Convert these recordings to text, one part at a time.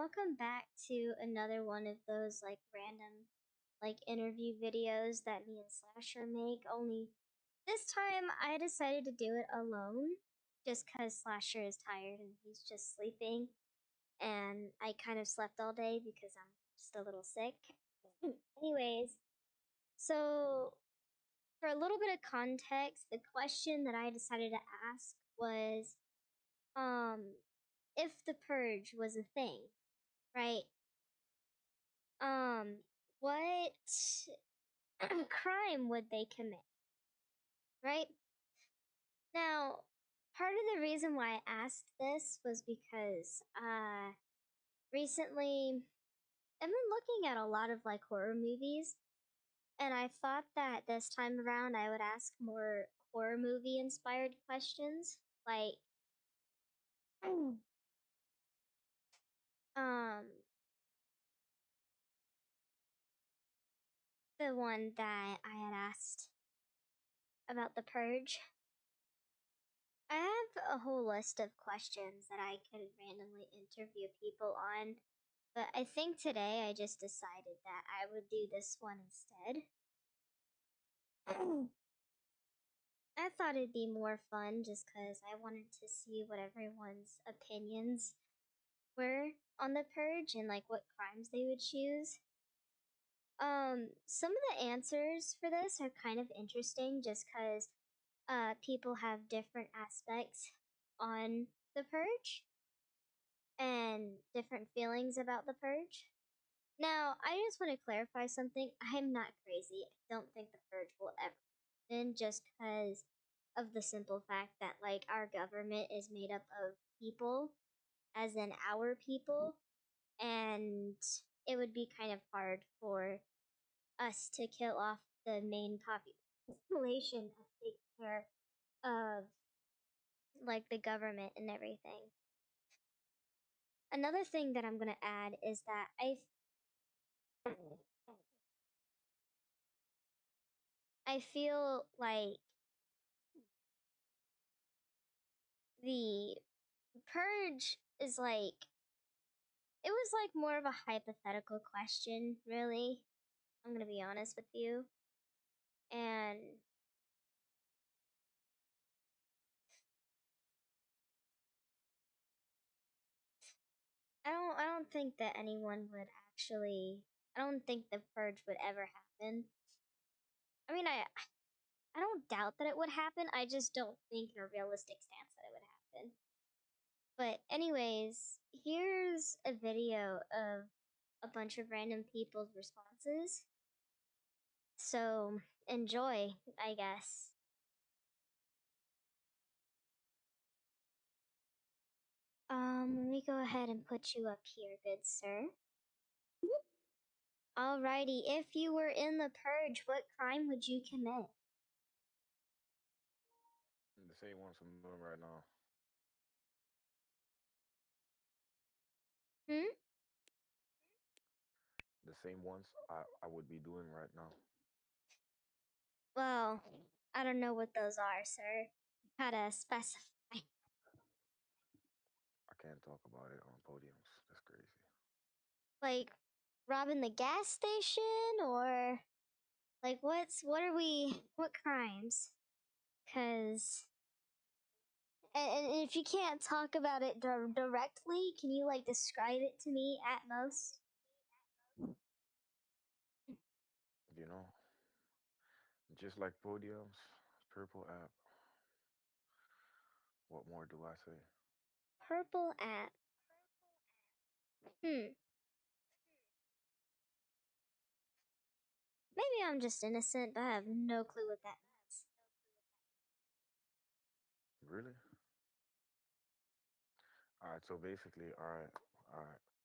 welcome back to another one of those like random like interview videos that me and Slasher make. Only this time I decided to do it alone just cuz Slasher is tired and he's just sleeping and I kind of slept all day because I'm just a little sick. Anyways, so for a little bit of context, the question that I decided to ask was um if the purge was a thing, right? Um, what crime would they commit, right? Now, part of the reason why I asked this was because recently I've been looking at a lot of like horror movies, and I thought that this time around I would ask more horror movie inspired questions, like um the one that I had asked about the purge. I have a whole list of questions that I could randomly interview people on, but I think today I just decided that I would do this one instead. I thought it'd be more fun just because I wanted to see what everyone's opinions were on the purge and like what crimes they would choose. Some of the answers for this are kind of interesting just because people have different aspects on the purge and different feelings about the purge. Now, I just want to clarify something. I'm not crazy. I don't think the purge will ever happen just because of the simple fact that, like, our government is made up of people, as in our people, and it would be kind of hard for us to kill off the main population and take care of, like, the government and everything. Another thing that I'm going to add is that I feel like the purge is like it was like more of a hypothetical question, really. I'm gonna be honest with you. And I don't think that anyone would actually I don't think the purge would ever happen. I mean I don't doubt that it would happen. I just don't think in a realistic stance that it would happen. But anyways, here's a video of a bunch of random people's responses. So enjoy, I guess. Let me go ahead and put you up here, good sir. Alrighty, if you were in the purge, what crime would you commit? The same ones I'm doing right now. Hmm? The same ones I would be doing right now. Well, I don't know what those are, sir. Gotta specify. I can't talk about it on podiums. That's crazy. Like, robbing the gas station, or like what crimes? Cause, and if you can't talk about it directly, can you like describe it to me at most? You know, just like podiums, purple app. What more do I say? Purple app. Hmm. Maybe I'm just innocent, but I have no clue what that means. Really? All right. So basically, all right.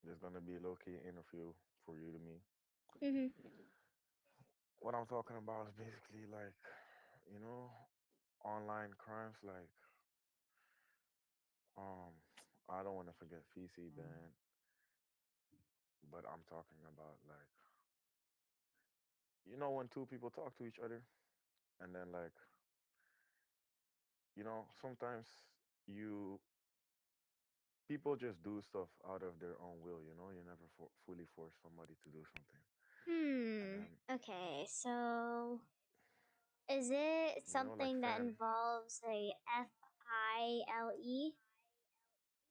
There's gonna be a low key interview for you to me. Mhm. What I'm talking about is basically like, you know, online crimes like um I don't want to forget VC ban, but I'm talking about like when two people talk to each other and then like sometimes you people just do stuff out of their own will. You know, you never fully force somebody to do something. And Hmm. then, Okay, so is it you know, like something that involves a FILE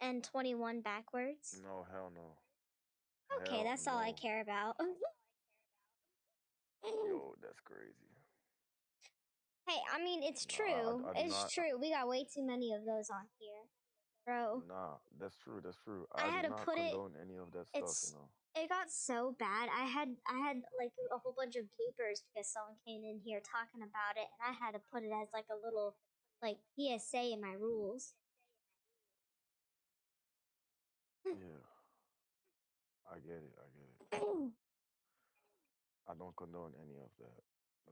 and 21 backwards? no, hell no, Okay, hell that's all I no. care about. Yo, that's crazy. Hey, I mean, it's No, true. I do It's not. true. We got way too many of those on here, bro. Nah, that's true. That's true. I I do had to not put it. condone any of that stuff. You It's know. it got so bad. I had like a whole bunch of bloopers because someone came in here talking about it, and I had to put it as like a little like PSA in my rules. Yeah, I get it. I get it. I don't condone any of that.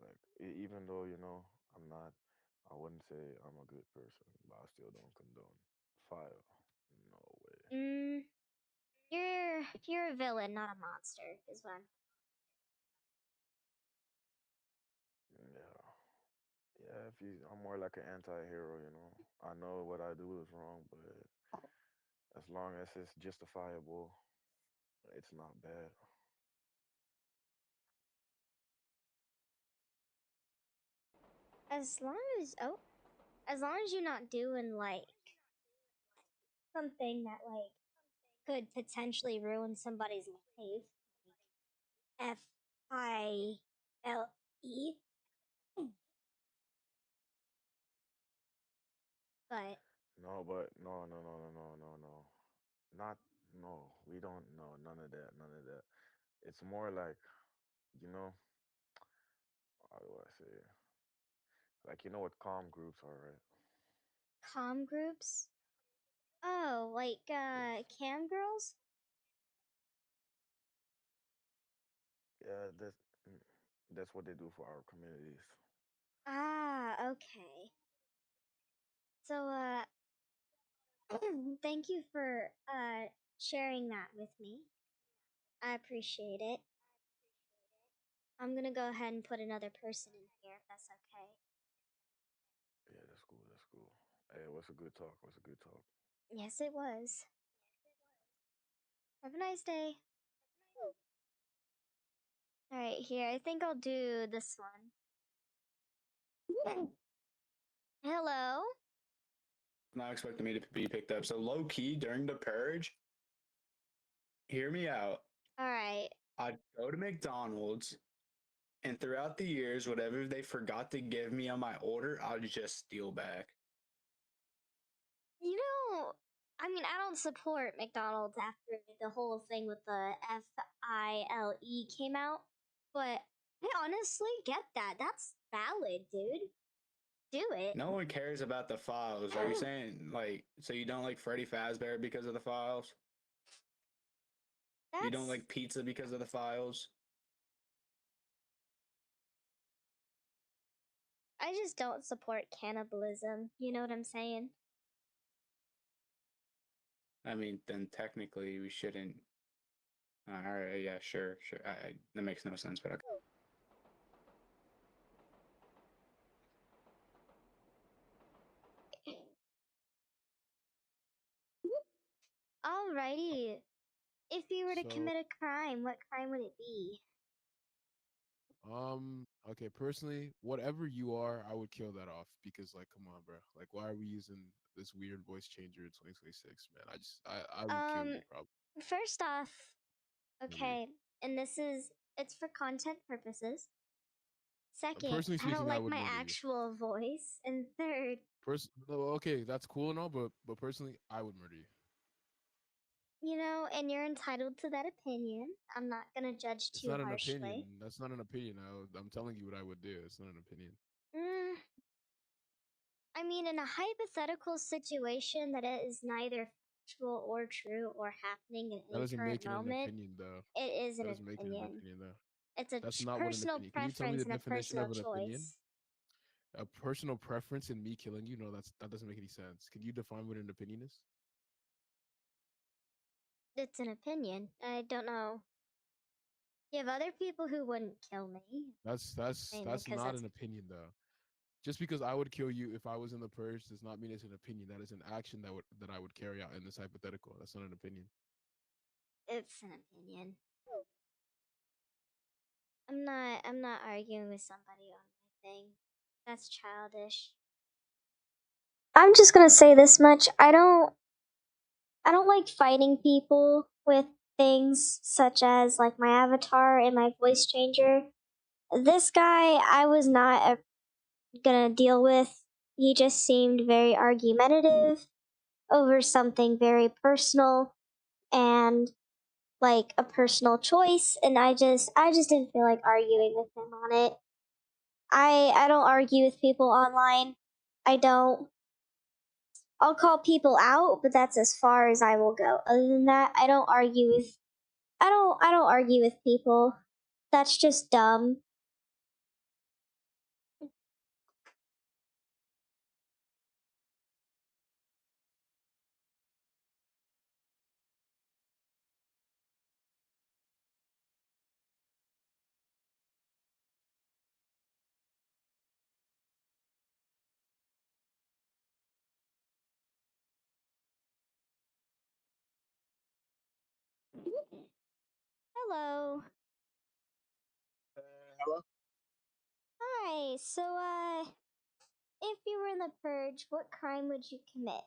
Like, even though you know, I'm not. I wouldn't say I'm a good person, but I still don't condone fire. No way. mm, you're a villain, not a monster, is what I'm. Yeah. Yeah, if you, I'm more like an anti-hero, you know. I know what I do is wrong, but as long as it's justifiable, it's not bad. As long as long as you're not doing like something that like could potentially ruin somebody's life, FILE. But No, but no, no, no, no, no, no, no. Not no. We don't know none of that, none of that. It's more like, you know, how do I say it? Like you know what calm groups are, right? com groups. Oh, like Yes. cam girls? Yeah, mm, that's what they do for our communities. Ah, okay. So thank you for sharing that with me. I appreciate it. I'm gonna go ahead and put another person in here if that's okay. Yeah, that's cool. That's cool. Hey, what's a good talk? What's a good talk? Yes, it was. Have a nice day. All right, here. I think I'll do this one. Hello. Not expecting me to be picked up. So low key during the purge, hear me out. All right. I'd go to McDonald's and throughout the years, whatever they forgot to give me on my order, I'll just steal back. You know, I mean, I don't support McDonald's after the whole thing with the FILE came out, but I honestly get that. That's valid, dude. Do it. No one cares about the files. Are you saying like so you don't like Freddy Fazbear because of the files? You don't That's. like pizza because of the files? I just don't support cannibalism. You know what I'm saying? I mean, then technically we shouldn't. All right, yeah, sure, sure. That makes no sense, but okay. Alrighty. If you were to So, commit a crime, what crime would it be? okay, personally, whatever you are, I would kill that off because, like, come on, bro. Like, why are we using this weird voice changer in 2026, man? I would kill Um, you, probably. first off, Maybe. okay, and it's for content purposes. Second, Personally I don't speaking, I like would my murder you. actual voice. And third, No, okay, that's cool and all, but personally, I would murder you. and you're entitled to that opinion. I'm not gonna judge It's too not an opinion. harshly. That's not an opinion. I'm telling you what I would do. It's not an opinion. Mm, I mean, in a hypothetical situation that is neither factual or true or happening in That any doesn't current make it an moment, opinion, though. it is an That doesn't make it an opinion. opinion, though. It's a That's not what an personal opinion. Can you tell me preference the and a definition personal of an opinion? choice. A personal preference in me killing you? No, that doesn't make any sense. Can you define what an opinion is? It's an opinion. I don't know. You have other people who wouldn't kill me. That's Mainly that's because not that's. an opinion though. Just because I would kill you if I was in the purge does not mean it's an opinion. That is an action that I would carry out in this hypothetical. That's not an opinion. It's an opinion. I'm not arguing with somebody on my thing. That's childish. I'm just gonna say this much. I don't like fighting people with things such as like my avatar and my voice changer. This guy I was not gonna deal with. He just seemed very argumentative over something very personal and like a personal choice, and I just didn't feel like arguing with him on it. I don't argue with people online. I don't. I'll call people out, but that's as far as I will go. Other than that, I don't argue with people. That's just dumb. Hello. Hello? Hi. So if you were in the purge, what crime would you commit?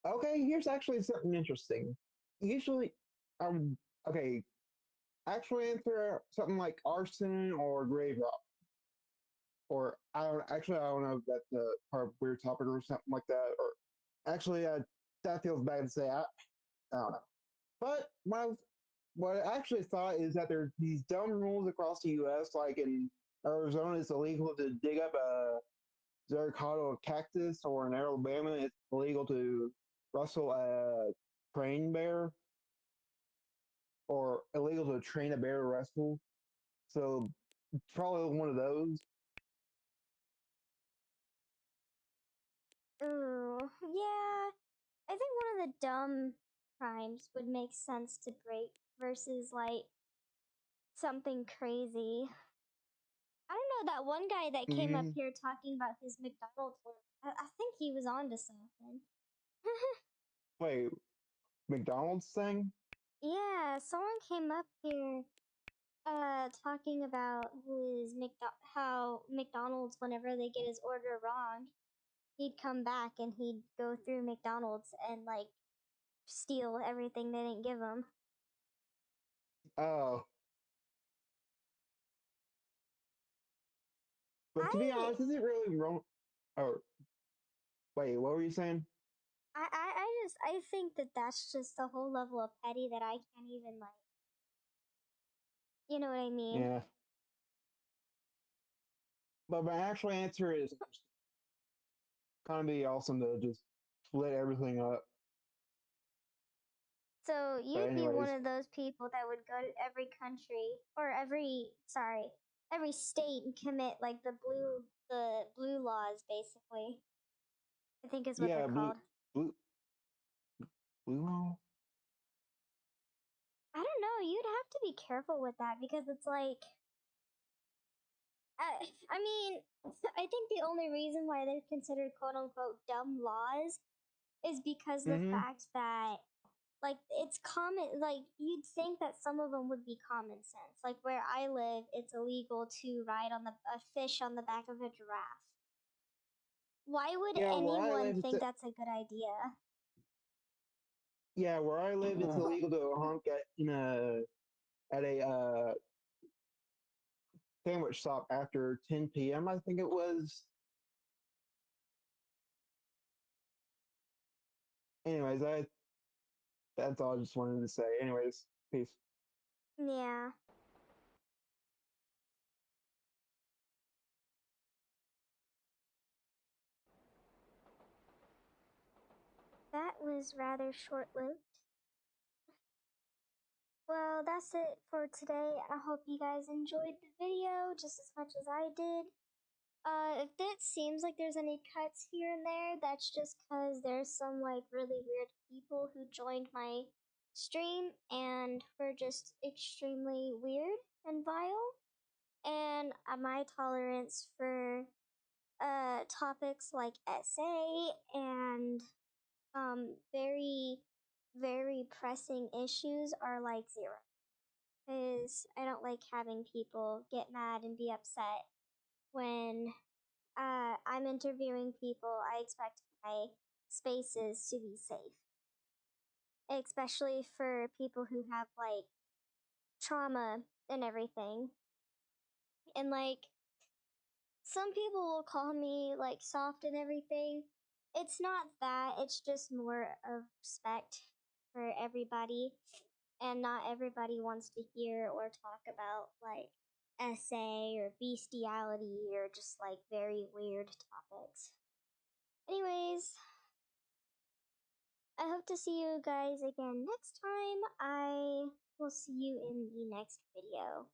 Okay, here's actually something interesting. Usually, um, okay, actually answer something like arson or grave rob. Or I don't know if that's a part of weird topic or something like that. Or actually, that feels bad to say. I don't know. But what I actually thought is that there's these dumb rules across the U.S. Like in Arizona, it's illegal to dig up a zericado cactus, or in Alabama, it's illegal to rustle a train bear, or illegal to train a bear to wrestle. So probably one of those. Ooh, yeah. I think one of the dumb crimes would make sense to break versus like something crazy. I don't know that one guy that came up Mm, here talking about his McDonald's work. I think he was on to something. wait, McDonald's thing? Yeah, someone came up here talking about how McDonald's, whenever they get his order wrong, he'd come back and he'd go through McDonald's and like steal everything they didn't give him. Oh, but to be I honest, is it really wrong? Oh, wait, what were you saying? I think that that's just a whole level of petty that I can't even like, you know what I mean? Yeah, but my actual answer is kind of be awesome to just split everything up. So But you'd be one anyways, of those people that would go to every country or every state and commit like the blue laws basically. I think is what they're yeah, called. blue, blue. I don't know, you'd have to be careful with that because it's like I mean, I think the only reason why they're considered quote unquote dumb laws is because the Mm-hmm. fact that like it's common like you'd think that some of them would be common sense, like where I live it's illegal to ride on a fish on the back of a giraffe. Why would Yeah, where I anyone live, think that's a good idea? yeah, where I live, it's illegal to honk at a sandwich shop after 10 p.m. I think it was. Anyways, that's all I just wanted to say. Anyways, peace. Yeah, that was rather short-lived. Well, that's it for today. I hope you guys enjoyed the video just as much as I did. If it seems like there's any cuts here and there, that's just because there's some like really weird people who joined my stream and were just extremely weird and vile. and my tolerance for topics like essay and very very pressing issues are like zero, because I don't like having people get mad and be upset when I'm interviewing people. I expect my spaces to be safe, especially for people who have like trauma and everything. And like some people will call me like soft and everything. It's not that, it's just more of respect for everybody. And not everybody wants to hear or talk about like essay or bestiality or just like very weird topics. Anyways, I hope to see you guys again next time. I will see you in the next video.